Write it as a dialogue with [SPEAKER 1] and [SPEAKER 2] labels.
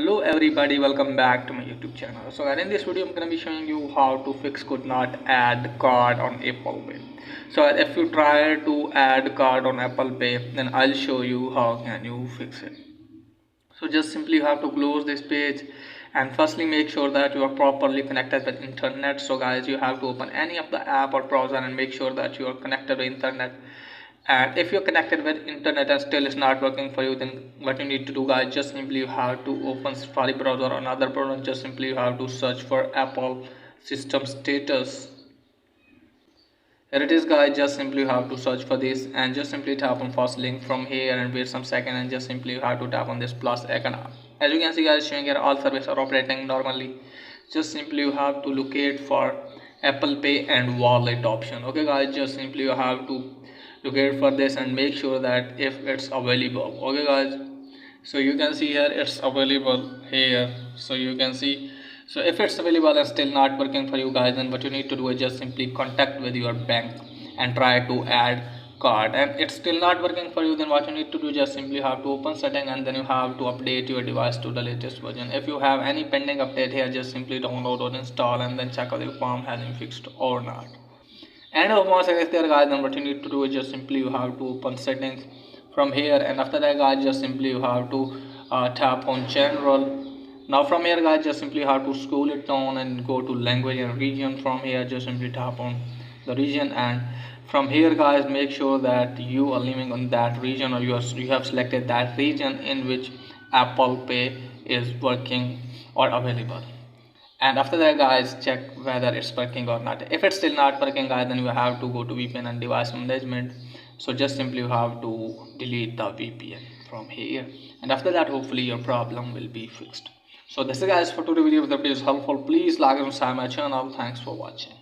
[SPEAKER 1] Hello everybody, welcome back to my YouTube channel. So in this video I'm going to be showing you how to fix could not add card on Apple Pay. So if you try to add card on Apple Pay, then I'll show you how can you fix it. So just simply you have to close this page and firstly make sure that you are properly connected with internet. So guys, you have to open any of the app or browser and make sure that you are connected to internet. And if you're connected with internet and still it's not working for you, then what you need to do guys, just simply you have to open Safari browser or another browser. Just simply you have to search for Apple system status. Here it is guys, just simply you have to search for this and just simply tap on first link from here and wait some second and just simply you have to tap on this plus icon. As you can see guys, showing here all services are operating normally. Just simply you have to locate for Apple Pay and wallet option. Okay guys, just simply you have to locate for this and make sure that if it's available. Okay guys, so you can see here it's available here. So you can see, so if it's available and still not working for you guys, then what you need to do is just simply contact with your bank and try to add card, and it's still not working for you, then what you need to do, just simply have to open setting and then you have to update your device to the latest version. If you have any pending update here, just simply download or install and then check whether your form has been fixed or not. And once it is there guys, then what you need to do is just simply you have to open settings from here, and after that guys, just simply you have to tap on general. Now from here guys, just simply you have to scroll it down and go to language and region. From here just simply tap on the region, and from here guys, make sure that you are living on that region or you have selected that region in which Apple Pay is working or available. And after that guys, check whether it's working or not. If it's still not working guys, then you have to go to VPN and device management. So just simply you have to delete the VPN from here, and after that hopefully your problem will be fixed. So this is guys for today's video. If the video is helpful, please like and subscribe my channel. Thanks for watching.